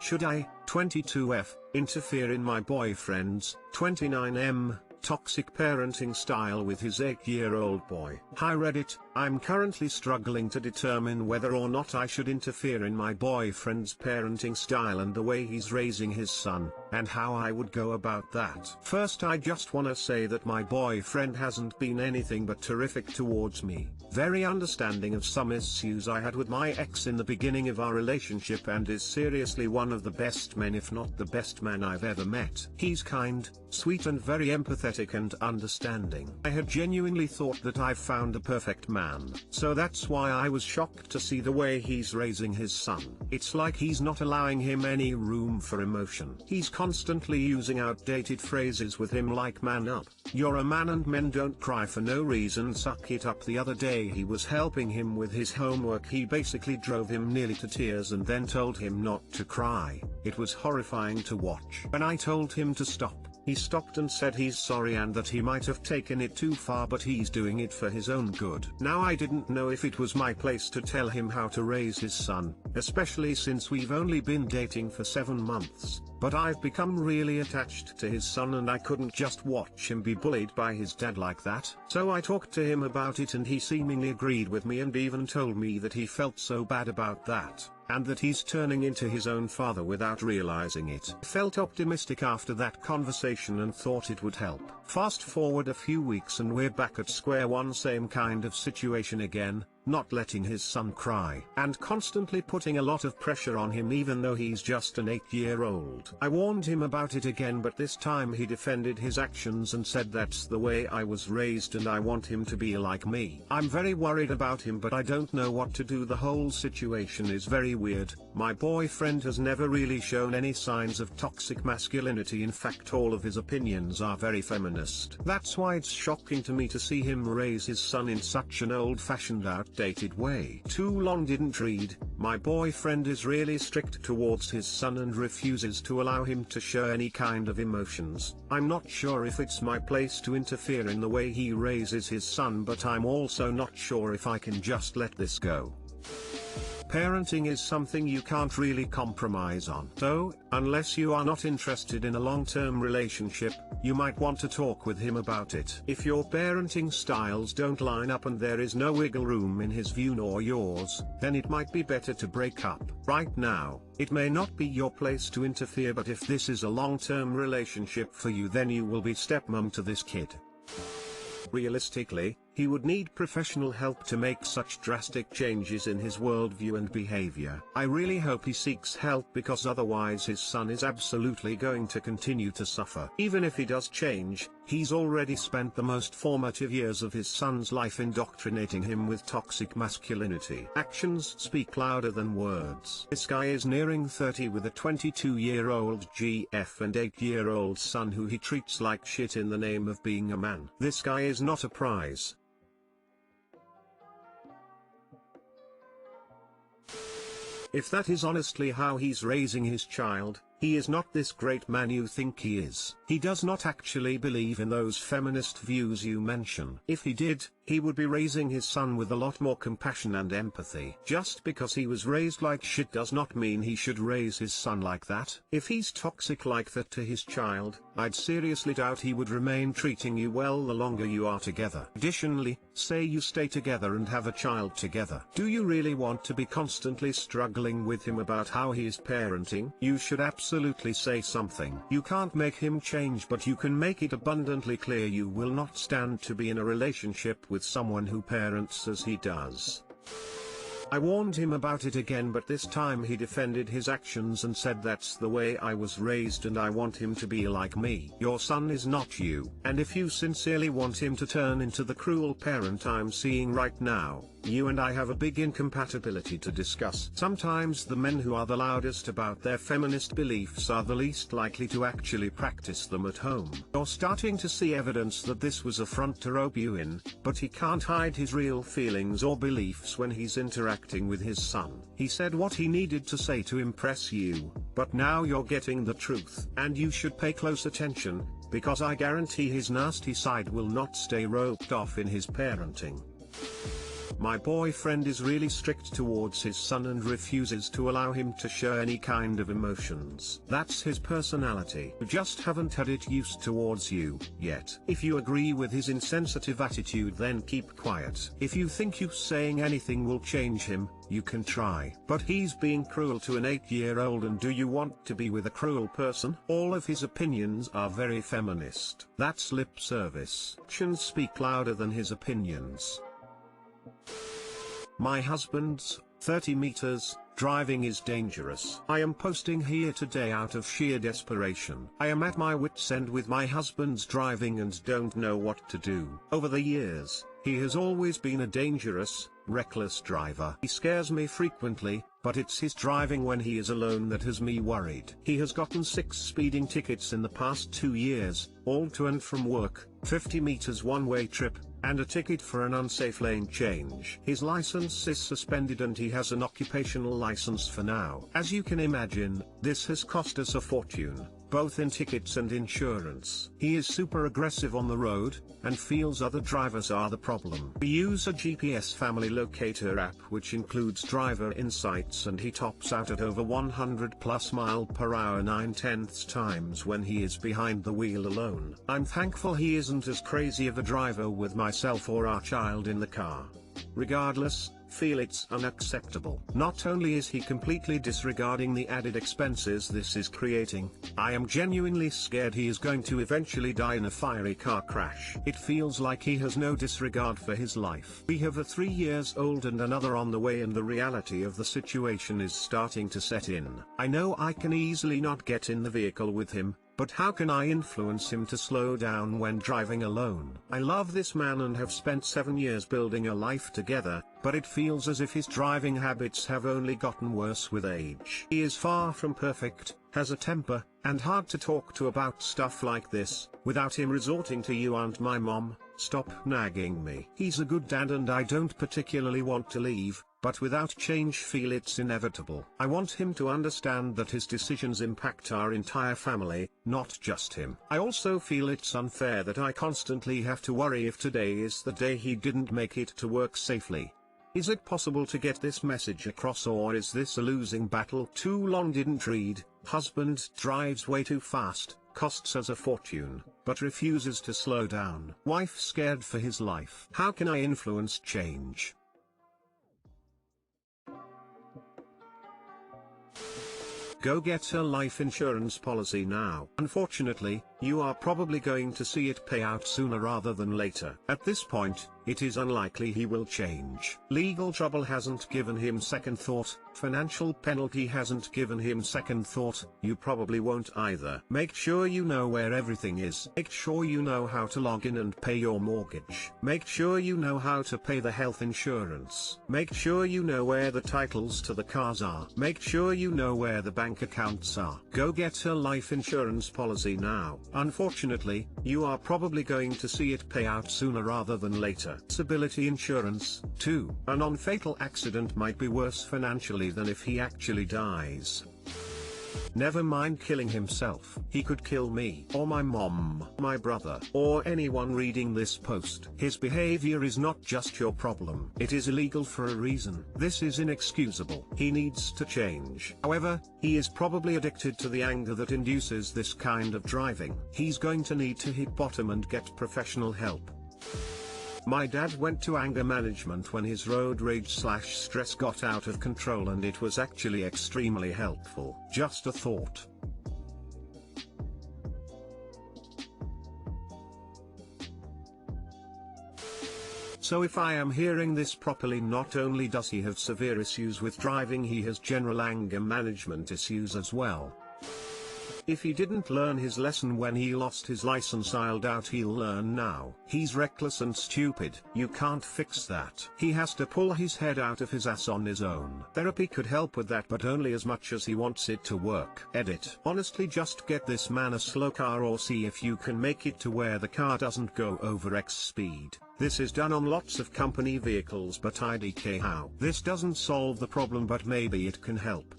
Should I, 22F, interfere in my boyfriend's, 29M, toxic parenting style with his 8-year-old boy? Hi Reddit, I'm currently struggling to determine whether or not I should interfere in my boyfriend's parenting style and the way he's raising his son, and how I would go about that. First, I just wanna say that my boyfriend hasn't been anything but terrific towards me, very understanding of some issues I had with my ex in the beginning of our relationship, and is seriously one of the best men, if not the best man I've ever met. He's kind, sweet and very empathetic and understanding. I had genuinely thought that I've found a perfect man. So that's why I was shocked to see the way he's raising his son. It's like he's not allowing him any room for emotion. He's constantly using outdated phrases with him like "man up," "you're a man and men don't cry for no reason, suck it up." The other day he was helping him with his homework. He basically drove him nearly to tears and then told him not to cry. It was horrifying to watch. When I told him to stop, he stopped and said he's sorry and that he might have taken it too far, but he's doing it for his own good. Now, I didn't know if it was my place to tell him how to raise his son, especially since we've only been dating for 7 months, but I've become really attached to his son and I couldn't just watch him be bullied by his dad like that. So I talked to him about it and he seemingly agreed with me and even told me that he felt so bad about that, and that he's turning into his own father without realizing it. Felt optimistic after that conversation and thought it would help. Fast forward a few weeks and we're back at square one, same kind of situation again, not letting his son cry, and constantly putting a lot of pressure on him even though he's just an 8-year-old. I warned him about it again, but this time he defended his actions and said that's the way I was raised and I want him to be like me. I'm very worried about him, but I don't know what to do. The whole situation is very weird. My boyfriend has never really shown any signs of toxic masculinity. In fact, all of his opinions are very feminist. That's why it's shocking to me to see him raise his son in such an old-fashioned, outdated way. Too long didn't read. My boyfriend is really strict towards his son and refuses to allow him to show any kind of emotions. I'm not sure if it's my place to interfere in the way he raises his son, but I'm also not sure if I can just let this go. Parenting is something you can't really compromise on. So, unless you are not interested in a long-term relationship, you might want to talk with him about it. If your parenting styles don't line up and there is no wiggle room in his view nor yours, then it might be better to break up. Right now, it may not be your place to interfere, but if this is a long-term relationship for you, then you will be stepmom to this kid. Realistically, he would need professional help to make such drastic changes in his worldview and behavior. I really hope he seeks help, because otherwise his son is absolutely going to continue to suffer. Even if he does change, he's already spent the most formative years of his son's life indoctrinating him with toxic masculinity. Actions speak louder than words. This guy is nearing 30 with a 22-year-old GF and 8-year-old son who he treats like shit in the name of being a man. This guy is not a prize. If that is honestly how he's raising his child, he is not this great man you think he is. He does not actually believe in those feminist views you mention. If he did, he would be raising his son with a lot more compassion and empathy. Just because he was raised like shit does not mean he should raise his son like that. If he's toxic like that to his child, I'd seriously doubt he would remain treating you well the longer you are together. Additionally, say you stay together and have a child together. Do you really want to be constantly struggling with him about how he is parenting? You should absolutely say something. You can't make him change, but you can make it abundantly clear you will not stand to be in a relationship with someone who parents as he does. I warned him about it again, but this time he defended his actions and said that's the way I was raised and I want him to be like me. Your son is not you, and if you sincerely want him to turn into the cruel parent I'm seeing right now, you and I have a big incompatibility to discuss. Sometimes the men who are the loudest about their feminist beliefs are the least likely to actually practice them at home. You're starting to see evidence that this was a front to rope you in, but he can't hide his real feelings or beliefs when he's interacting with his son. He said what he needed to say to impress you, but now you're getting the truth. And you should pay close attention, because I guarantee his nasty side will not stay roped off in his parenting. My boyfriend is really strict towards his son and refuses to allow him to show any kind of emotions. That's his personality. You just haven't had it used towards you yet. If you agree with his insensitive attitude, then keep quiet. If you think you saying anything will change him, you can try. But he's being cruel to an 8-year-old, and do you want to be with a cruel person? All of his opinions are very feminist. That's lip service. Actions speak louder than his opinions. My husband's 30 meters, driving is dangerous. I am posting here today out of sheer desperation. I am at my wit's end with my husband's driving and don't know what to do. Over the years, he has always been a dangerous, reckless driver. He scares me frequently, but it's his driving when he is alone that has me worried. He has gotten 6 speeding tickets in the past 2 years, all to and from work, 50 meters one-way trip, and a ticket for an unsafe lane change. His license is suspended and he has an occupational license for now. As you can imagine, this has cost us a fortune, both in tickets and insurance. He is super aggressive on the road, and feels other drivers are the problem. We use a GPS family locator app which includes driver insights, and he tops out at over 100+ mph 9/10 times when he is behind the wheel alone. I'm thankful he isn't as crazy of a driver with myself or our child in the car. Regardless, feel it's unacceptable. Not only is he completely disregarding the added expenses this is creating, I am genuinely scared he is going to eventually die in a fiery car crash. It feels like he has no disregard for his life. We have a 3-year-old and another on the way, and the reality of the situation is starting to set in. I know I can easily not get in the vehicle with him, but how can I influence him to slow down when driving alone? I love this man and have spent 7 years building a life together, but it feels as if his driving habits have only gotten worse with age. He is far from perfect, has a temper, and hard to talk to about stuff like this. Without him resorting to "you aren't my mom, stop nagging me." He's a good dad and I don't particularly want to leave, but without change feel it's inevitable. I want him to understand that his decisions impact our entire family, not just him. I also feel it's unfair that I constantly have to worry if today is the day he didn't make it to work safely. Is it possible to get this message across, or is this a losing battle? Too long didn't read. Husband drives way too fast, costs us a fortune, but refuses to slow down. Wife scared for his life. How can I influence change? Go get a life insurance policy now. Unfortunately, you are probably going to see it pay out sooner rather than later. At this point, it is unlikely he will change. Legal trouble hasn't given him second thought, financial penalty hasn't given him second thought, you probably won't either. Make sure you know where everything is. Make sure you know how to log in and pay your mortgage. Make sure you know how to pay the health insurance. Make sure you know where the titles to the cars are. Make sure you know where the bank accounts are. Go get a life insurance policy now. Unfortunately, you are probably going to see it pay out sooner rather than later. Disability insurance, too. A non-fatal accident might be worse financially than if he actually dies. Never mind killing himself. He could kill me, or my mom, my brother, or anyone reading this post. His behavior is not just your problem. It is illegal for a reason. This is inexcusable. He needs to change. However, he is probably addicted to the anger that induces this kind of driving. He's going to need to hit bottom and get professional help. My dad went to anger management when his road rage/stress got out of control, and it was actually extremely helpful. Just a thought. So if I am hearing this properly, not only does he have severe issues with driving, he has general anger management issues as well. If he didn't learn his lesson when he lost his license, I doubt he'll learn now. He's reckless and stupid. You can't fix that. He has to pull his head out of his ass on his own. Therapy could help with that, but only as much as he wants it to work. Edit. Honestly, just get this man a slow car, or see if you can make it to where the car doesn't go over X speed. This is done on lots of company vehicles, but IDK how. This doesn't solve the problem, but maybe it can help.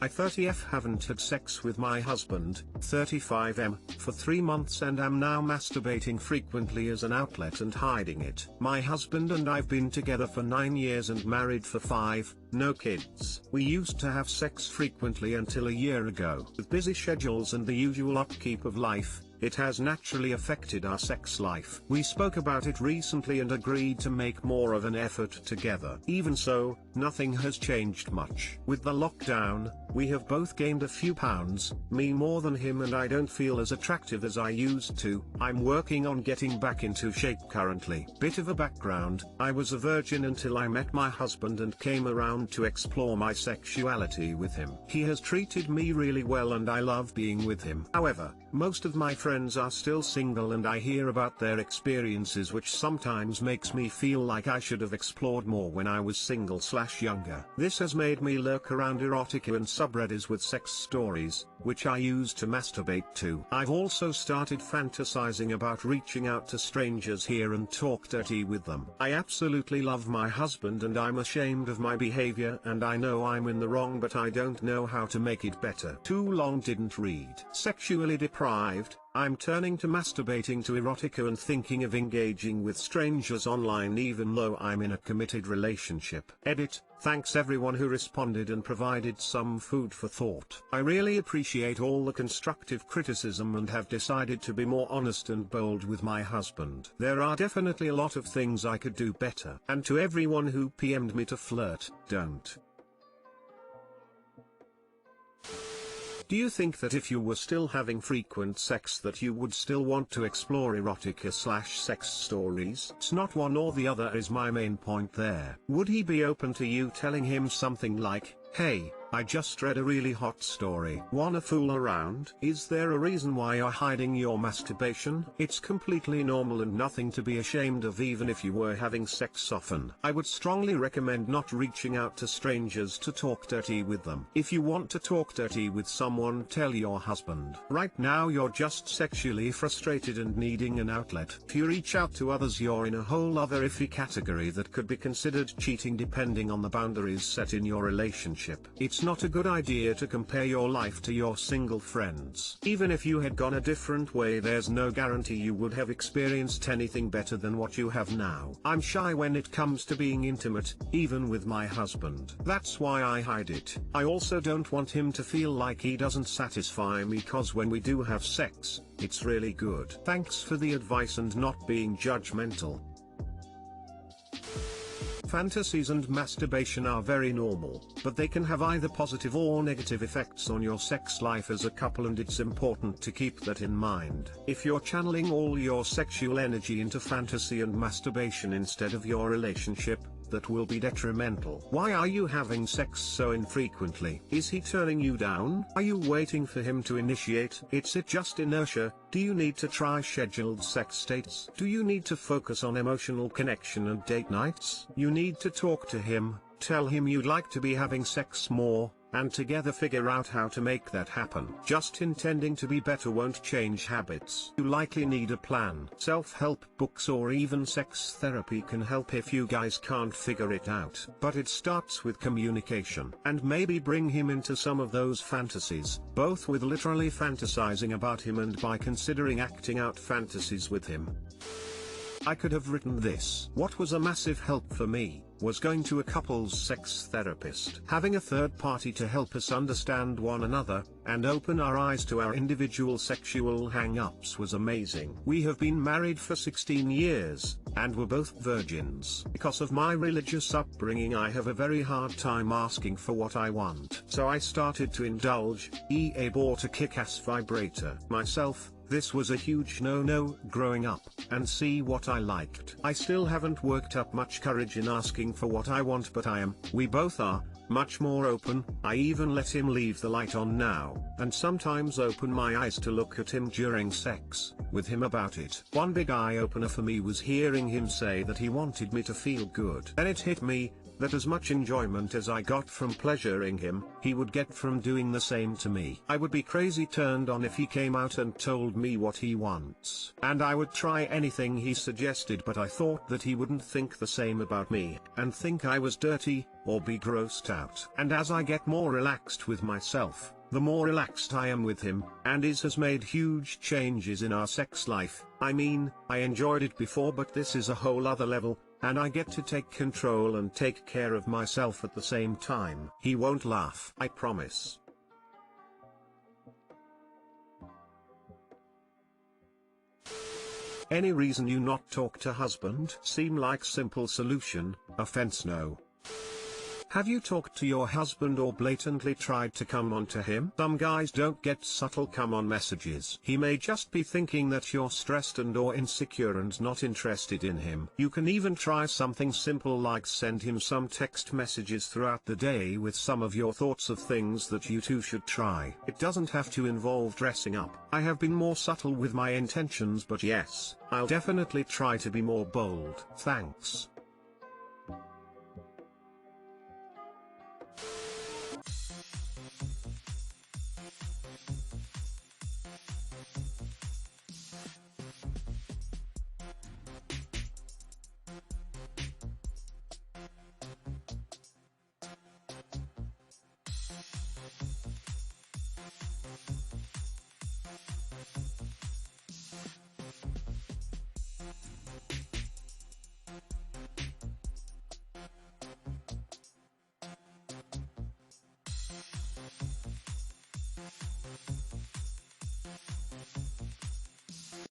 I 30F haven't had sex with my husband, 35M, for 3 months and am now masturbating frequently as an outlet and hiding it. My husband and I've been together for 9 years and married for 5, no kids. We used to have sex frequently until a year ago. With busy schedules and the usual upkeep of life, it has naturally affected our sex life. We spoke about it recently and agreed to make more of an effort together. Even so, nothing has changed much. With the lockdown, we have both gained a few pounds, me more than him, and I don't feel as attractive as I used to. I'm working on getting back into shape currently. Bit of a background, I was a virgin until I met my husband and came around to explore my sexuality with him. He has treated me really well and I love being with him. However, most of my friends are still single and I hear about their experiences, which sometimes makes me feel like I should have explored more when I was single/younger. This has made me lurk around erotica and subreddits with sex stories, which I use to masturbate to. I've also started fantasizing about reaching out to strangers here and talk dirty with them. I absolutely love my husband and I'm ashamed of my behavior and I know I'm in the wrong, but I don't know how to make it better. Too long didn't read. Sexually deprived, I'm turning to masturbating to erotica and thinking of engaging with strangers online even though I'm in a committed relationship. Edit. Thanks everyone who responded and provided some food for thought. I really appreciate all the constructive criticism and have decided to be more honest and bold with my husband. There are definitely a lot of things I could do better. And to everyone who PM'd me to flirt, don't. Do you think that if you were still having frequent sex that you would still want to explore erotica/sex stories? It's not one or the other is my main point there. Would he be open to you telling him something like, "Hey, I just read a really hot story. Wanna fool around?" Is there a reason why you're hiding your masturbation? It's completely normal and nothing to be ashamed of even if you were having sex often. I would strongly recommend not reaching out to strangers to talk dirty with them. If you want to talk dirty with someone, tell your husband. Right now you're just sexually frustrated and needing an outlet. If you reach out to others, you're in a whole other iffy category that could be considered cheating depending on the boundaries set in your relationship. It's not a good idea to compare your life to your single friends. Even if you had gone a different way, there's no guarantee you would have experienced anything better than what you have now. I'm shy when it comes to being intimate, even with my husband. That's why I hide it. I also don't want him to feel like he doesn't satisfy me, cause when we do have sex, it's really good. Thanks for the advice and not being judgmental. Fantasies and masturbation are very normal, but they can have either positive or negative effects on your sex life as a couple, and it's important to keep that in mind. If you're channeling all your sexual energy into fantasy and masturbation instead of your relationship, that will be detrimental. Why are you having sex so infrequently? Is he turning you down? Are you waiting for him to initiate? Is it just inertia? Do you need to try scheduled sex dates? Do you need to focus on emotional connection and date nights? You need to talk to him, tell him you'd like to be having sex more, and together figure out how to make that happen. Just intending to be better won't change habits. You likely need a plan. Self-help books or even sex therapy can help if you guys can't figure it out. But it starts with communication. And maybe bring him into some of those fantasies, both with literally fantasizing about him and by considering acting out fantasies with him. I could have written this. What was a massive help for me was going to a couples sex therapist. Having a third party to help us understand one another, and open our eyes to our individual sexual hang-ups was amazing. We have been married for 16 years, and we're both virgins. Because of my religious upbringing, I have a very hard time asking for what I want. So I started to indulge, bought a kick-ass vibrator myself. This was a huge no-no growing up, and see what I liked. I still haven't worked up much courage in asking for what I want, but we both are, much more open. I even let him leave the light on now, and sometimes open my eyes to look at him during sex, with him about it. One big eye-opener for me was hearing him say that he wanted me to feel good. Then it hit me, that as much enjoyment as I got from pleasuring him, he would get from doing the same to me. I would be crazy turned on if he came out and told me what he wants. And I would try anything he suggested, but I thought that he wouldn't think the same about me, and think I was dirty, or be grossed out. And as I get more relaxed with myself, the more relaxed I am with him, and it has made huge changes in our sex life. I mean, I enjoyed it before, but this is a whole other level, and I get to take control and take care of myself at the same time. He won't laugh, I promise. Any reason you not talk to husband? Seem like simple solution, offense no. Have you talked to your husband or blatantly tried to come on to him? Some guys don't get subtle come on messages. He may just be thinking that you're stressed and or insecure and not interested in him. You can even try something simple like send him some text messages throughout the day with some of your thoughts of things that you two should try. It doesn't have to involve dressing up. I have been more subtle with my intentions, but yes, I'll definitely try to be more bold. Thanks.